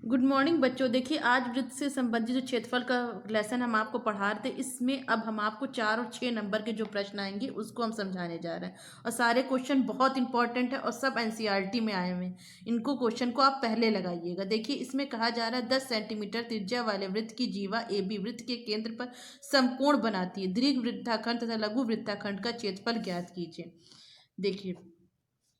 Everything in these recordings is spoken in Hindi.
गुड मॉर्निंग बच्चों। देखिए, आज वृत्त से संबंधित जो क्षेत्रफल का लेसन हम आपको पढ़ा रहे थे, इसमें अब हम आपको 4 और 6 नंबर के जो प्रश्न आएंगे उसको हम समझाने जा रहे हैं। और सारे क्वेश्चन बहुत इंपॉर्टेंट है और सब एनसीईआरटी में आए हुए हैं। इनको क्वेश्चन को आप पहले लगाइएगा। देखिए, इसमें कहा जा रहा है 10 सेंटीमीटर त्रिज्या वाले वृत्त की जीवा ए बी वृत्त के केंद्र पर समकोण बनाती है। दीर्घ वृत्ताखंड तथा लघु वृत्ताखंड का क्षेत्रफल ज्ञात कीजिए। देखिए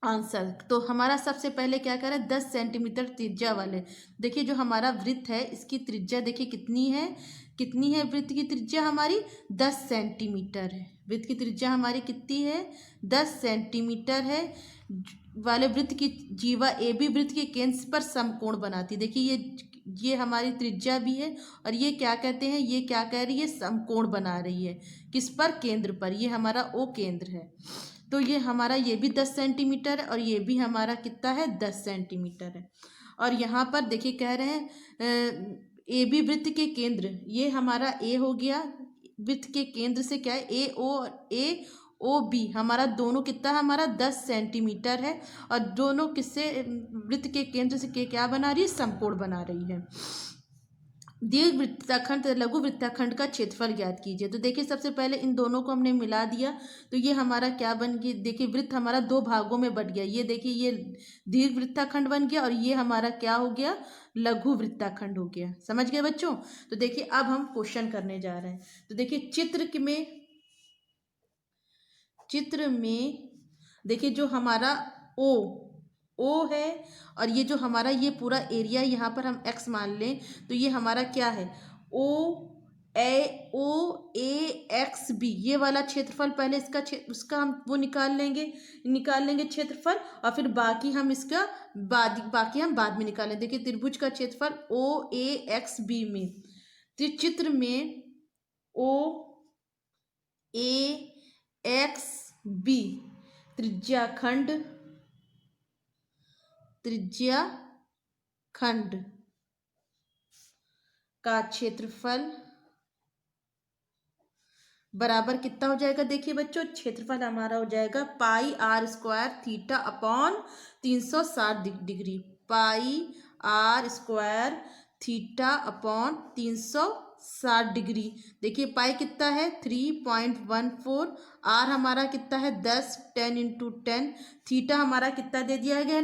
आंसर तो हमारा सबसे पहले क्या करें, 10 सेंटीमीटर त्रिज्या वाले। देखिए जो हमारा वृत्त है इसकी त्रिज्या देखिए कितनी है वृत्त की त्रिज्या हमारी 10 सेंटीमीटर है। वृत्त की त्रिज्या हमारी कितनी है, 10 सेंटीमीटर है। वाले वृत्त की जीवा ए बी वृत्त के केंद्र पर समकोण बनाती। देखिए ये हमारी त्रिज्या भी है और ये क्या कहते हैं, ये क्या कह रही है, समकोण बना रही है। किस पर, केंद्र पर। ये हमारा ओ केंद्र है। तो ये हमारा ये भी 10 सेंटीमीटर है और ये भी हमारा कितना है, 10 सेंटीमीटर है। और यहाँ पर देखिए कह रहे हैं ए बी वृत्त के केंद्र, ये हमारा ए हो गया। वृत्त के केंद्र से क्या है, ए ओ बी हमारा दोनों कितना है, हमारा 10 सेंटीमीटर है। और दोनों किससे, वृत्त के केंद्र से क्या बना रही है, समकोण बना रही है। दीर्घ वृत्ताखंड लघु वृत्ताखंड का क्षेत्रफल ज्ञात कीजिए। तो देखिए सबसे पहले इन दोनों को हमने मिला दिया तो ये हमारा क्या बन गया, देखिए वृत्त हमारा 2 भागों में बट गया। ये देखिए ये दीर्घ वृत्ताखंड बन गया और ये हमारा क्या हो गया, लघु वृत्ताखंड हो गया। समझ गए बच्चों। तो देखिए अब हम क्वेश्चन करने जा रहे हैं। तो देखिए चित्र में देखिए जो हमारा ओ है और ये जो हमारा ये पूरा एरिया यहाँ पर हम एक्स मान लें तो ये हमारा क्या है, ओ ए एक्स बी। ये वाला क्षेत्रफल पहले उसका हम वो निकाल लेंगे क्षेत्रफल और फिर बाकी हम इसका बाकी हम बाद में निकालें। देखिए त्रिभुज का क्षेत्रफल ओ ए एक्स बी में, चित्र में ओ ए एक्स बी त्रिज्याखंड का क्षेत्रफल बराबर कितना हो जाएगा। देखिए बच्चों क्षेत्रफल हमारा हो जाएगा pi r square theta upon 360 degree. Pi r square theta upon 360 degree. देखिए पाई कितना है 3.14, आर हमारा कितना है 10 10 इंटू 10, थीटा हमारा कितना दे दिया गया है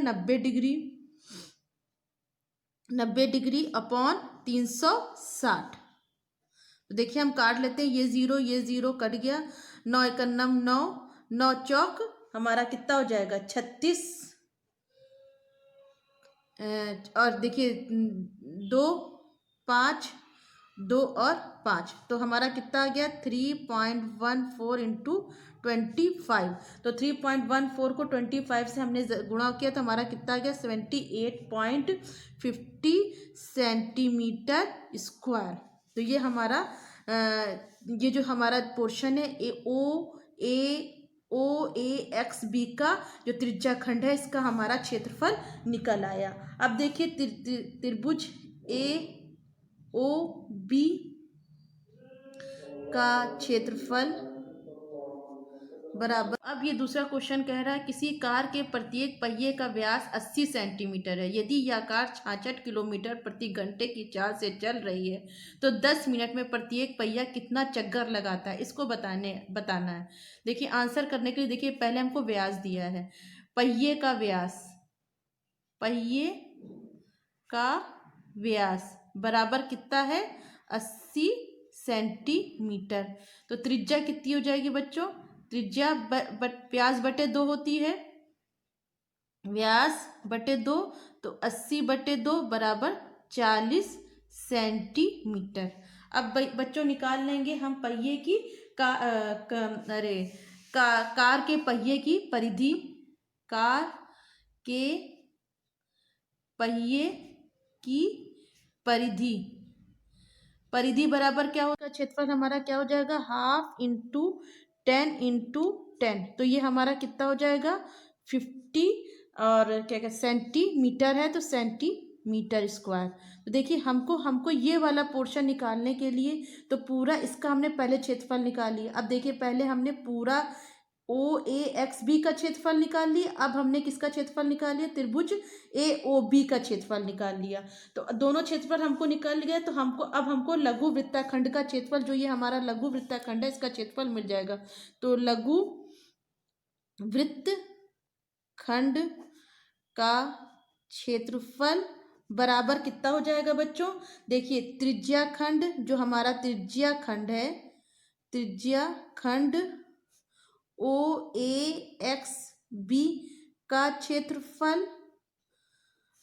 90 डिग्री अपॉन 360। तो देखिए हम काट लेते हैं, ये जीरो कट गया, 9 एकन्नम 9, 9 चौक हमारा कितना हो जाएगा 36। और देखिए 2 5 2 और 5 तो हमारा कितना आ गया 3.14 इंटू 25। तो 3.14 को 25 से हमने गुणा किया तो हमारा कितना आ गया 78.50 सेंटीमीटर स्क्वायर। तो ये हमारा ये जो हमारा पोर्शन है ओ ए एक्स बी का जो त्रिज्याखंड है इसका हमारा क्षेत्रफल निकल आया। अब देखिए त्रिभुज ए ओ बी का क्षेत्रफल बराबर। अब ये दूसरा क्वेश्चन कह रहा है किसी कार के प्रत्येक पहिए का व्यास 80 सेंटीमीटर है। यदि यह कार 66 किलोमीटर प्रति घंटे की चाल से चल रही है तो 10 मिनट में प्रत्येक पहिया कितना चक्कर लगाता है, इसको बताना है। देखिए आंसर करने के लिए देखिए पहले हमको व्यास दिया है, पहिए का व्यास बराबर कितना है 80 सेंटीमीटर। तो त्रिज्या कितनी हो जाएगी बच्चों, त्रिज्या व्यास बटे 2 होती है, व्यास बटे 2 तो 80 बटे 2 बराबर 40 सेंटीमीटर। अब बच्चों निकाल लेंगे हम पहिए की कार के पहिए की परिधि। कार के पहिए की परिधि बराबर क्या होगा, क्षेत्रफल हमारा क्या हो जाएगा 1/2 इंटू 10 इंटू 10। तो ये हमारा कितना हो जाएगा 50 और क्या कहते सेंटीमीटर है तो सेंटीमीटर स्क्वायर। तो देखिए हमको ये वाला पोर्शन निकालने के लिए तो पूरा इसका हमने पहले क्षेत्रफल निकाल लिया। अब देखिए पहले हमने पूरा ओ ए एक्स बी का क्षेत्रफल निकाल लिया। अब हमने किसका क्षेत्रफल निकाल लिया? त्रिभुज ए ओ बी का क्षेत्रफल निकाल लिया। तो दोनों क्षेत्रफल हमको निकाल गया, तो हमको लघु वृत्ताखंड का क्षेत्रफल, जो ये हमारा लघु वृत्ताखंड है, इसका क्षेत्रफल मिल जाएगा। तो लघु वृत्तखंड का क्षेत्रफल बराबर कितना हो जाएगा बच्चों? देखिए, त्रिज्या खंड, जो हमारा त्रिज्या खंड है, त्रिज्या खंड ओ ए एक्स बी का क्षेत्रफल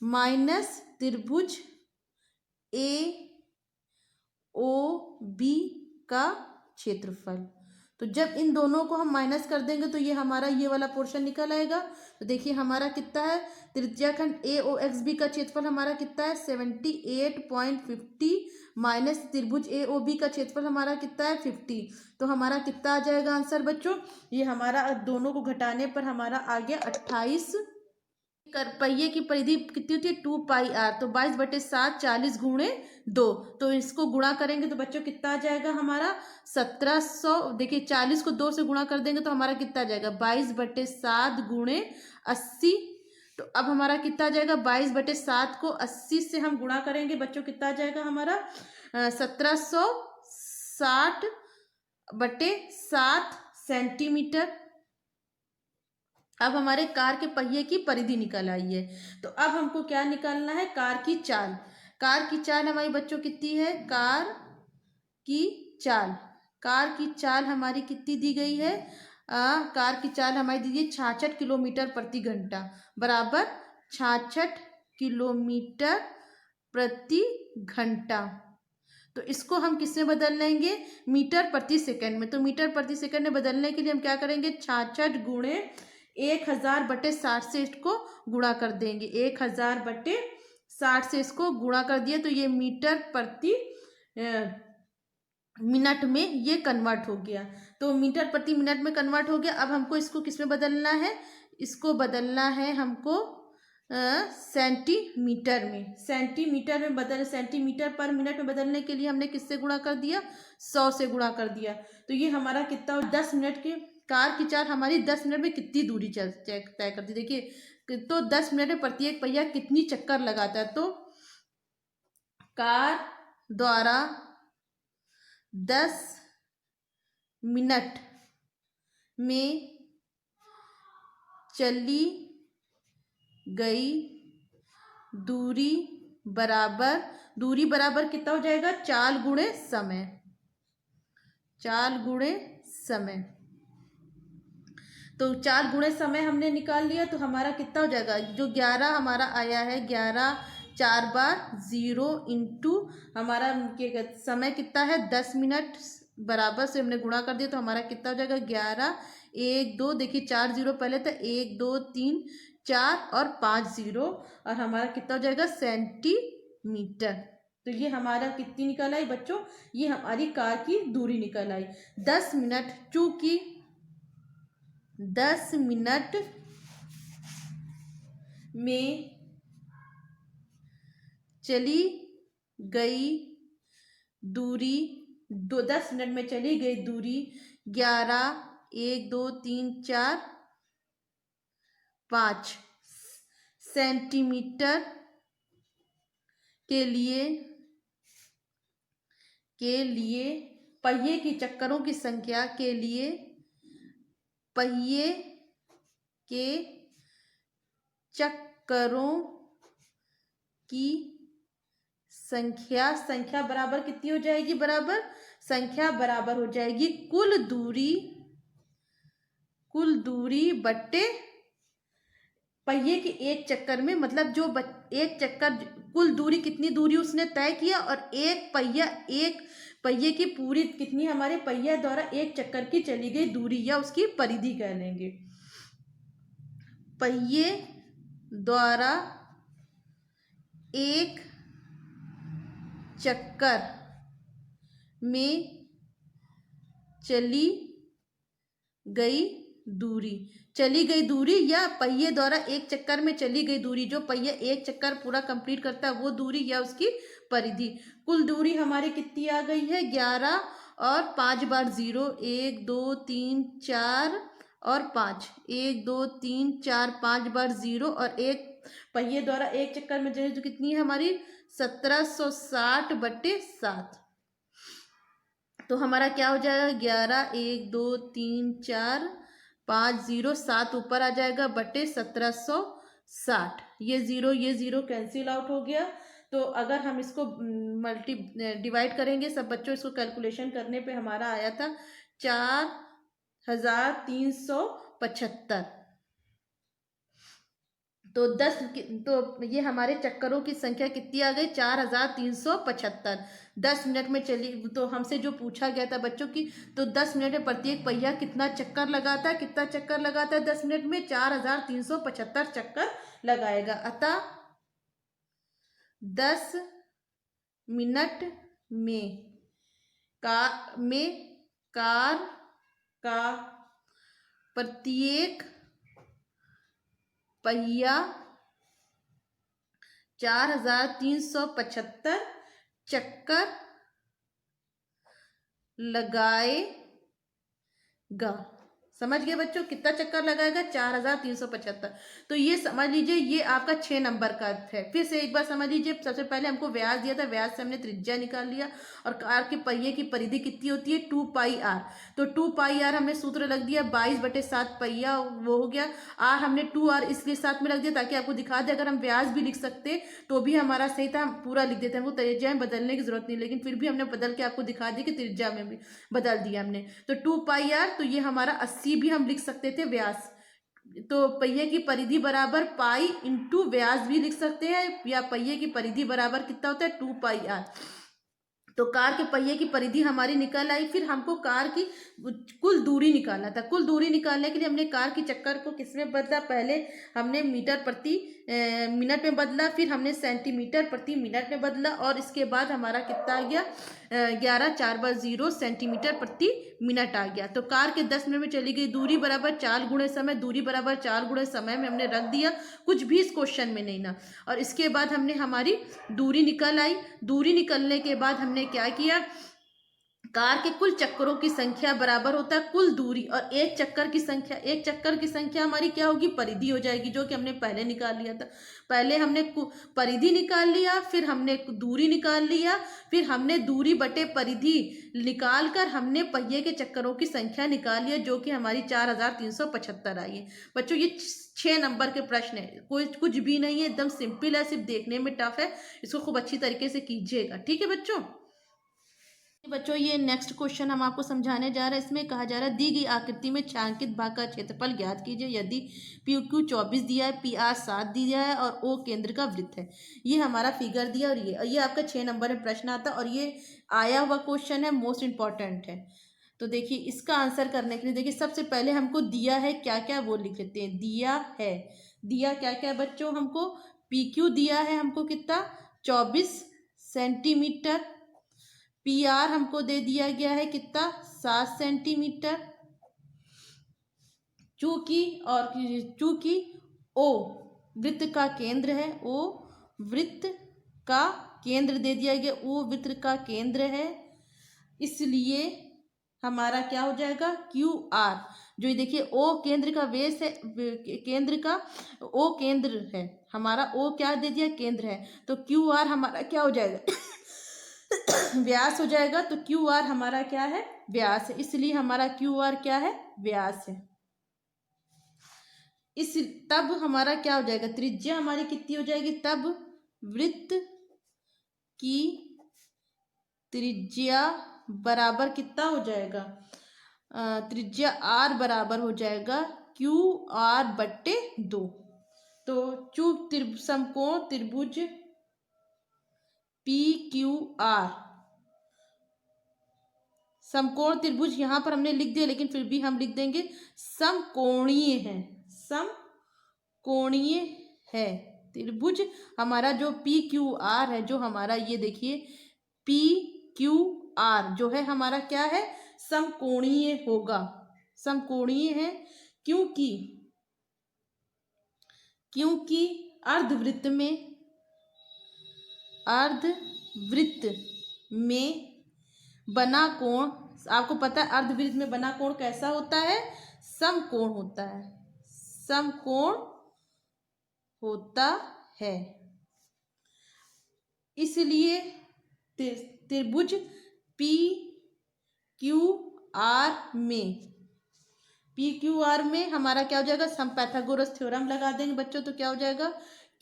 माइनस त्रिभुज ए ओ बी का क्षेत्रफल। तो जब इन दोनों को हम माइनस कर देंगे तो ये हमारा ये वाला पोर्शन निकल आएगा। तो देखिए हमारा कितना है, त्रिज्याखंड ए ओ एक्स बी का क्षेत्रफल हमारा कितना है 78.50 माइनस त्रिभुज ए ओ बी का क्षेत्रफल हमारा कितना है 50। तो हमारा कितना आ जाएगा आंसर बच्चों? ये हमारा दोनों को घटाने पर हमारा आ गया 28। कर पहिए की परिधि कितनी होती है 2 पाई r, तो 22/7 40 गुणे 2, तो इसको गुणा करेंगे तो बच्चों कितना आ जाएगा हमारा 1700। देखिए 40 को 2 से गुणा कर देंगे तो हमारा कितना आ जाएगा 22/7 गुणे 80। तो अब हमारा कितना आ जाएगा 22/7 को 80 से हम गुणा करेंगे बच्चों, कितना आ जाएगा हमारा 1760/7 सेंटीमीटर। अब हमारे कार के पहिए की परिधि निकल आई है। तो अब हमको क्या निकालना है? कार की चाल। कार की चाल हमारी बच्चों कितनी है? कार की चाल, कार की चाल हमारी कितनी दी गई है? कार की चाल हमारी दी गई 66 किलोमीटर प्रति घंटा, बराबर 66 किलोमीटर प्रति घंटा। तो इसको हम किस में बदल लेंगे? मीटर प्रति सेकंड में। तो मीटर प्रति सेकंड में बदलने के लिए हम क्या करेंगे? 66 गुणे 1000/60 से इसको गुणा कर देंगे। 1000/60 से इसको गुणा कर दिया तो ये मीटर प्रति मिनट में ये कन्वर्ट हो गया। तो मीटर प्रति मिनट में कन्वर्ट हो गया। अब हमको इसको किस में बदलना है? इसको बदलना है हमको सेंटीमीटर में। सेंटीमीटर में बदल सेंटीमीटर पर मिनट में बदलने के लिए हमने किससे गुणा कर दिया? 100 से गुणा कर दिया। तो ये हमारा कितना 10 मिनट के, कार की चाल हमारी 10 मिनट में कितनी दूरी तय करती है। देखिए तो 10 मिनट में प्रत्येक पहिया कितनी चक्कर लगाता है? तो कार द्वारा 10 मिनट में चली गई दूरी बराबर कितना हो जाएगा? चाल गुणे समय, चाल गुणे समय। तो 4 गुणे समय हमने निकाल लिया तो हमारा कितना हो जाएगा? जो 11 हमारा आया है, 11 4 बार 0 इंटू हमारा समय कितना है 10 मिनट, बराबर से हमने गुणा कर दिया तो हमारा कितना हो जाएगा 11 1 2, देखिए 4 0 पहले था, 1 2 3 4 और 5 0, और हमारा कितना हो जाएगा सेंटीमीटर। तो ये हमारा कितनी निकल आई बच्चों? ये हमारी कार की दूरी निकल आई 10 मिनट। चूंकि 10 मिनट में चली गई दूरी 10 मिनट में चली गई दूरी 11 1 2 3 4 5 सेंटीमीटर के लिए पहिए की चक्करों की संख्या के लिए पहिए के चक्करों की संख्या बराबर कितनी हो जाएगी? बराबर संख्या बराबर हो जाएगी कुल दूरी बट्टे पहिए के एक चक्कर में। मतलब जो एक चक्कर, कुल दूरी कितनी दूरी उसने तय किया, और एक पहिए की पूरी कितनी हमारे पहिया द्वारा एक चक्कर की चली गई दूरी, या उसकी परिधि कह लेंगे। पहिए द्वारा एक चक्कर में चली गई दूरी या पहिए द्वारा एक चक्कर में चली गई दूरी, जो पहिया एक चक्कर पूरा कंप्लीट करता है वो दूरी, या उसकी परिधि। कुल दूरी हमारी कितनी आ गई है 11 और 5 बार 0 1 2 3 4 और 5, 1 2 3 4 5 बार 0 और एक पहिए द्वारा एक चक्कर में जो कितनी है हमारी 1760/7। तो हमारा क्या हो जाएगा 11, 1 2 3 4 5 0 7 ऊपर आ जाएगा बटे 1760। ये ज़ीरो कैंसिल आउट हो गया। तो अगर हम इसको डिवाइड करेंगे सब बच्चों, इसको कैलकुलेशन करने पे हमारा आया था 4375। तो तो ये हमारे चक्करों की संख्या कितनी आ गई 4375। 10 मिनट में चली, तो हमसे जो पूछा गया था बच्चों की, तो 10 मिनट में प्रत्येक पहिया कितना चक्कर लगाता है, कितना चक्कर लगाता है 10 मिनट में 4375 चक्कर लगाएगा। अतः 10 मिनट में कार का प्रत्येक पहिया 4375 चक्कर लगाएगा। समझ गए बच्चों, कितना चक्कर लगाएगा 4375। तो ये समझ लीजिए ये आपका 6 नंबर का है। फिर से एक बार समझ लीजिए, सबसे पहले हमको व्यास दिया था, व्यास से हमने त्रिज्या निकाल लिया और कार के पहिए की परिधि कितनी होती है 2πr। तो 2πr हमने सूत्र लग दिया 22/7 पहिया वो हो गया। आर हमने 2r इसलिए साथ में लग दिया ताकि आपको दिखा दे अगर हम व्यास भी लिख सकते तो भी हमारा सही था, हम पूरा लिख देते हैं, हमको त्रिज्या में बदलने की जरूरत नहीं, लेकिन फिर भी हमने बदल के आपको दिखा दिया कि त्रिज्या में भी बदल दिया हमने। तो 2πr, तो ये हमारा 80 भी हम लिख सकते थे व्यास। तो पहिए की परिधि बराबर पाई इंटू व्यास भी लिख सकते हैं, या पहिए की परिधि बराबर कितना होता है 2πr। तो कार के पहिए की परिधि हमारी निकल आई। फिर हमको कार की कुल दूरी निकालना था। कुल दूरी निकालने के लिए हमने कार की चक्कर को किसमें बदला, पहले हमने मीटर प्रति मिनट में बदला, फिर हमने सेंटीमीटर प्रति मिनट में बदला, और इसके बाद हमारा कितना आ गया 11 4 बार 0 सेंटीमीटर प्रति मिनट आ गया। तो कार के 10 मिनट में चली गई दूरी बराबर 4 गुणे समय, दूरी बराबर 4 गुणे समय में हमने रख दिया, कुछ भी इस क्वेश्चन में नहीं ना। और इसके बाद हमने हमारी दूरी निकल आई। दूरी निकलने के बाद हमने क्या किया, कार के कुल चक्करों की संख्या बराबर होता है कुल दूरी, और एक चक्कर की संख्या हमारी क्या होगी परिधि हो जाएगी, जो कि हमने पहले निकाल लिया था। पहले हमने परिधि निकाल लिया, फिर हमने दूरी निकाल लिया, फिर हमने दूरी बटे परिधि निकाल कर हमने पहिए के चक्करों की संख्या निकाल लिया, जो कि हमारी 4375 आई है। बच्चों ये 6 नंबर के प्रश्न है, कोई कुछ भी नहीं है, एकदम सिंपल है, सिर्फ देखने में टफ है। इसको खूब अच्छी तरीके से कीजिएगा, ठीक है बच्चों। बच्चों ये नेक्स्ट क्वेश्चन हम आपको समझाने जा रहे हैं। इसमें कहा जा रहा है दी गई आकृति में छायांकित भाग का क्षेत्रफल ज्ञात कीजिए यदि PQ 24 दिया है, PR 7 दिया है और O केंद्र का वृत्त है। ये हमारा फिगर दिया और ये आपका 6 नंबर में प्रश्न आता है और ये आया हुआ क्वेश्चन है, मोस्ट इंपॉर्टेंट है। तो देखिए इसका आंसर करने के लिए देखिए सबसे पहले हमको दिया है क्या क्या वो लिख लेते हैं। दिया क्या क्या बच्चों, हमको PQ दिया है हमको कितना 24 सेंटीमीटर, PR हमको दे दिया गया है कितना 7 सेंटीमीटर, चूंकि O वृत्त का केंद्र है, O वृत्त का केंद्र दे दिया गया, O वृत्त का केंद्र है, इसलिए हमारा क्या हो जाएगा QR। जो ये देखिए O केंद्र का बेस है, केंद्र का O केंद्र है हमारा, O क्या दे दिया केंद्र है, तो QR हमारा क्या हो जाएगा व्यास हो जाएगा। तो QR हमारा क्या है व्यास है, इसलिए हमारा QR क्या है व्यास है। इस तब हमारा क्या हो जाएगा त्रिज्या हमारी कितनी हो जाएगी, तब वृत्त की त्रिज्या बराबर कितना हो जाएगा, त्रिज्या R बराबर हो जाएगा QR/2। तो समकोण त्रिभुज PQR, समकोण त्रिभुज यहां पर हमने लिख दिया लेकिन फिर भी हम लिख देंगे समकोणीय है त्रिभुज हमारा जो PQR है, जो हमारा ये देखिए PQR जो है हमारा क्या है समकोणीय होगा, समकोणीय है क्योंकि अर्धवृत्त में बना कोण, आपको पता है अर्धवृत्त में बना कोण कैसा होता है समकोण होता है, समकोण होता है। इसलिए त्रिभुज पी क्यू आर में हमारा क्या हो जाएगा, हम पाइथागोरस थ्योरम लगा देंगे बच्चों, तो क्या हो जाएगा,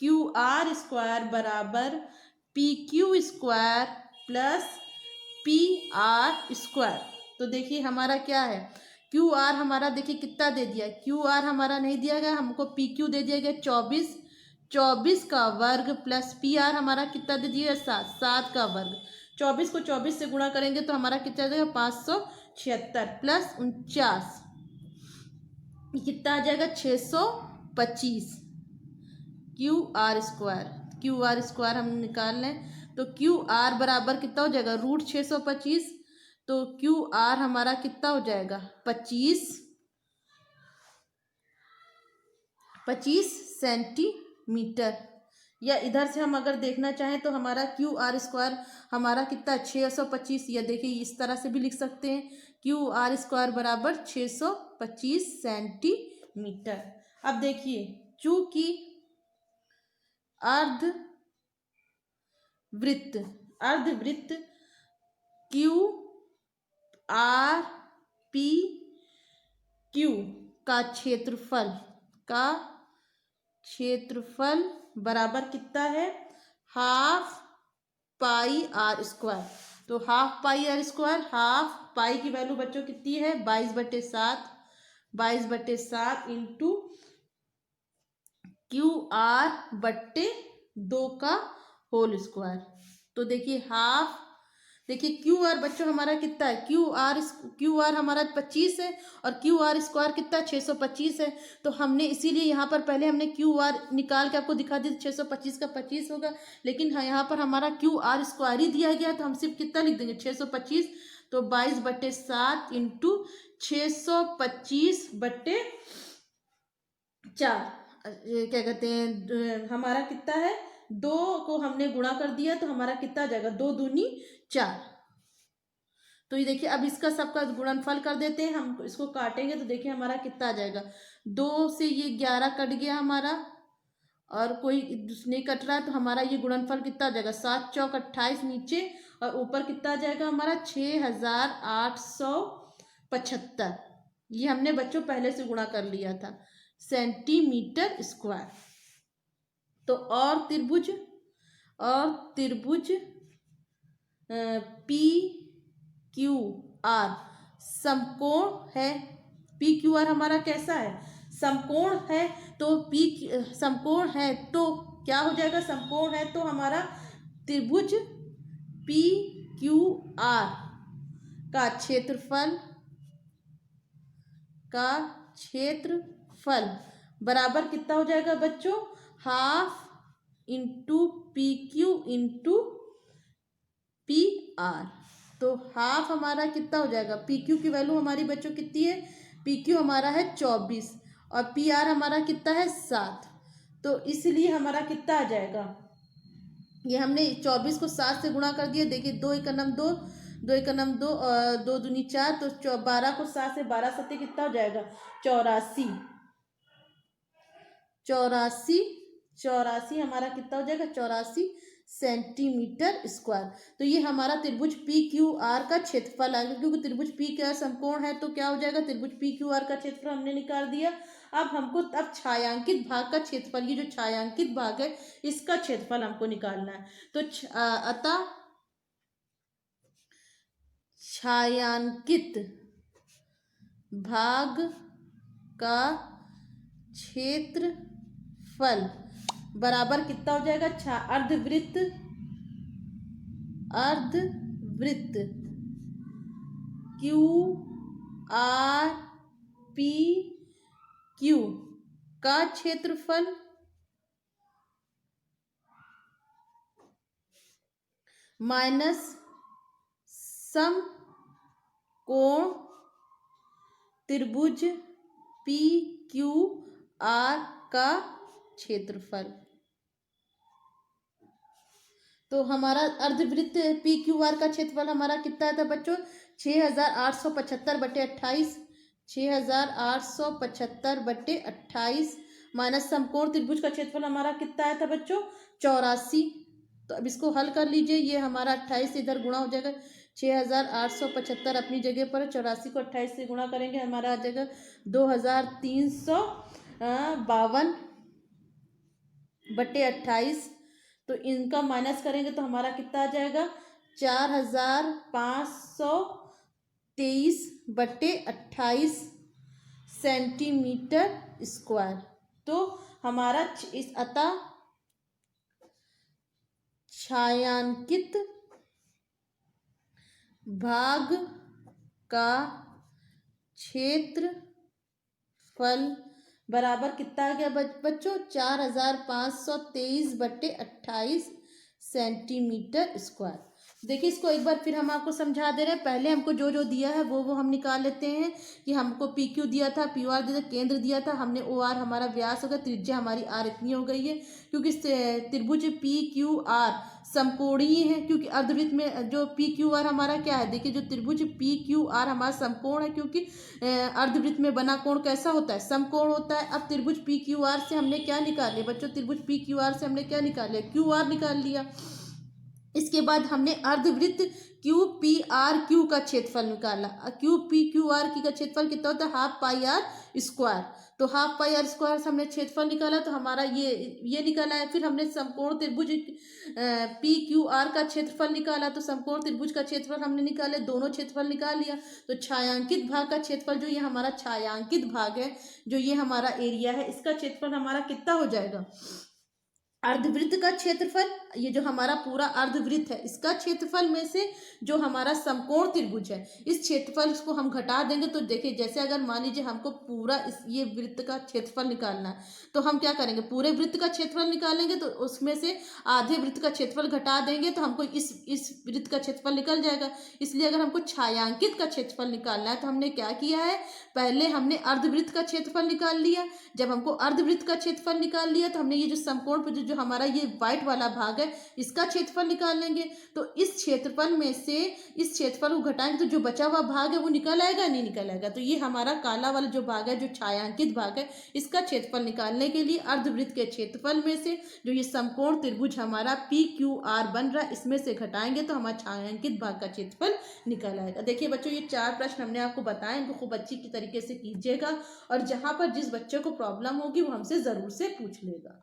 क्यू आर स्क्वायर बराबर P Q square plus P R square. तो देखिए हमारा क्या है, क्यू आर हमारा देखिए कितना दे दिया, क्यू आर हमारा नहीं दिया गया, हमको पी क्यू दे दिया गया 24, 24 का वर्ग प्लस पी आर हमारा कितना दे दिया, 7, 7 का वर्ग। 24 को 24 से गुणा करेंगे तो हमारा कितना देगा, 576 प्लस 49, कितना आ जाएगा, 625 Q R square. Q R square हम निकाल लें तो क्यू आर बराबर कितना हो जाएगा, रूट 625। तो क्यू आर हमारा कितना हो जाएगा, 25 सेंटीमीटर। या इधर से हम अगर देखना चाहें तो हमारा क्यू आर स्क्वायर हमारा कितना, 625, या देखिए इस तरह से भी लिख सकते हैं, क्यू आर स्क्वायर बराबर 625 सेंटीमीटर। अब देखिए चूंकि अर्धवृत्त क्यू आर पी क्यू का क्षेत्रफल बराबर कितना है, हाफ पाई आर स्क्वायर। तो half pi r square, half pi की वैल्यू बच्चों कितनी है, 22/7, 22/7 इंटू क्यू आर बट्टे 2 का होल स्क्वायर। तो देखिए हाफ, देखिए क्यू आर बच्चों हमारा कितना है, क्यू आर हमारा 25 है और क्यू आर स्क्वायर कितना, 625 है। तो हमने इसीलिए यहाँ पर पहले हमने क्यू आर निकाल के आपको दिखा दी, 625 का 25 होगा, लेकिन यहाँ पर हमारा क्यू आर स्क्वायर ही दिया गया तो हम सिर्फ कितना लिख देंगे, 625। तो 22/7 इंटू 625/4, क्या कहते हैं, हमारा कितना है, 2 को हमने गुणा कर दिया तो हमारा कितना आ जाएगा, 2 दूनी 4। तो ये देखिए अब इसका सबका गुणनफल कर देते हैं, हम इसको काटेंगे तो देखिए हमारा कितना आ जाएगा, 2 से ये 11 कट गया हमारा, और कोई नहीं कट रहा है तो हमारा ये गुणनफल कितना आ जाएगा, 7 चौक 28 नीचे, और ऊपर कितना आ जाएगा हमारा 6875। ये हमने बच्चों पहले से गुणा कर लिया था, सेंटीमीटर स्क्वायर। तो और त्रिभुज पी क्यू आर समकोण है, पी क्यू आर हमारा कैसा है, समकोण है। तो समकोण है तो क्या हो जाएगा, समकोण है तो हमारा त्रिभुज पी क्यू आर का क्षेत्रफल बराबर कितना हो जाएगा बच्चों, half into P Q into P R. तो हाफ हमारा कितना हो जाएगा, पी क्यू की वैल्यू हमारी बच्चों कितनी है, पी क्यू हमारा है 24 और पी आर हमारा कितना है 7। तो इसलिए हमारा कितना आ जाएगा, ये हमने 24 को 7 से गुणा कर दिया, देखिए 2 × 9 2, 2 × 9 2, 2 दूनी 4, तो 12 को 7 से 12 7 कितना हो जाएगा, 84 हमारा कितना हो जाएगा, 84 सेंटीमीटर स्क्वायर। तो ये हमारा त्रिभुज पी क्यू आर का क्षेत्रफल आ गया, क्योंकि त्रिभुज पी क्यू आर समकोण है तो क्या हो जाएगा, त्रिभुज पी क्यू आर का क्षेत्रफल हमने निकाल दिया। अब हमको छायांकित भाग का क्षेत्रफल, ये जो छायांकित भाग है इसका क्षेत्रफल हमको निकालना है। तो अतः छायांकित भाग का क्षेत्रफल बराबर कितना हो जाएगा, अर्धवृत्त क्यू आर पी क्यू का क्षेत्रफल माइनस समकोण त्रिभुज पी क्यू आर का क्षेत्रफल। तो हमारा अर्धवृत्त पी क्यू आर का क्षेत्रफल हमारा कितना था बच्चों, 6875/28, 6875/28 माइनस समकोण त्रिभुज का क्षेत्रफल हमारा कितना आया था बच्चों? 84। तो अब इसको हल कर लीजिए, ये हमारा 28 से इधर गुणा हो जाएगा। 6875 अपनी जगह पर, 84 को 28 से गुणा करेंगे हमारा आ जाएगा 2352/28। तो इनका माइनस करेंगे तो हमारा कितना आ जाएगा? 4523/28 सेंटीमीटर स्क्वायर। तो हमारा इस अतः छायांकित भाग का क्षेत्रफल बराबर कितना आ गया बच्चों? 4523/28 सेंटीमीटर स्क्वायर। देखिए इसको एक बार फिर हम आपको समझा दे रहे हैं। पहले हमको जो जो दिया है वो हम निकाल लेते हैं कि हमको पी क्यू दिया था, पी आर दिया था, केंद्र दिया था, हमने ओ आर हमारा व्यास हो गया, त्रिज्या हमारी आर इतनी हो गई है। क्योंकि त्रिभुज पी क्यू आर समकोणीय है, क्योंकि अर्धवृत्त में जो पी क्यू आर हमारा क्या है, देखिए जो त्रिभुज पी क्यू आर हमारा समकोण है, क्योंकि अर्धवृत्त में बना कोण कैसा होता है? समकोण होता है। अब त्रिभुज पी क्यू आर से हमने क्या निकाल लिया बच्चों? त्रिभुज पी क्यू आर से हमने क्या निकाल लिया? क्यू आर निकाल लिया। इसके बाद हमने अर्धवृत्त क्यू पी आर क्यू का क्षेत्रफल निकाला। क्यू पी क्यू आर की का क्षेत्रफल कितना होता है? Half pi r square. तो हाफ पाई आर स्क्वायर से हमने क्षेत्रफल निकाला, तो हमारा ये निकाला है। फिर हमने समकोण त्रिभुज पी क्यू आर का क्षेत्रफल निकाला, तो समकोण त्रिभुज का क्षेत्रफल हमने निकाले, दोनों क्षेत्रफल निकाल लिया। तो छायांकित भाग का क्षेत्रफल जो ये हमारा छायांकित भाग है, जो ये हमारा एरिया है, इसका क्षेत्रफल हमारा कितना हो जाएगा? अर्धवृत्त का क्षेत्रफल, ये जो हमारा पूरा अर्धवृत्त है इसका क्षेत्रफल में से जो हमारा समकोण त्रिभुज है इस क्षेत्रफल को हम घटा देंगे। तो देखिए जैसे अगर मान लीजिए हमको पूरा ये वृत्त का क्षेत्रफल निकालना है, तो हम क्या करेंगे? पूरे वृत्त का क्षेत्रफल निकालेंगे, तो उसमें से आधे वृत्त का क्षेत्रफल घटा देंगे तो हमको इस वृत्त का क्षेत्रफल निकल जाएगा। इसलिए अगर हमको छायांकित का क्षेत्रफल निकालना है तो हमने क्या किया है? पहले हमने अर्धवृत्त का क्षेत्रफल निकाल लिया। जब हमको अर्धवृत्त का क्षेत्रफल निकाल लिया तो हमने ये जो समकोण जो हमारा ये व्हाइट वाला भाग है इसका क्षेत्रफल निकाल लेंगे। तो इस क्षेत्रफल में से इस क्षेत्रफल को घटाएंगे तो जो बचा हुआ भाग है वो निकल आएगा, नहीं निकल आएगा। तो ये हमारा काला वाला जो भाग है, जो छायांकित भाग है, इसका क्षेत्रफल निकालने के लिए अर्धवृत्त के क्षेत्रफल में से जो ये समकोण त्रिभुज हमारा पी क्यू आर बन रहा है इसमें से घटाएंगे तो हमारा छायांकित भाग का क्षेत्रफल निकल आएगा। देखिए बच्चों ये 4 प्रश्न हमने आपको बताए, इनको खूब अच्छी तरीके से कीजिएगा और जहाँ पर जिस बच्चे को प्रॉब्लम होगी वो हमसे ज़रूर से पूछ लेगा।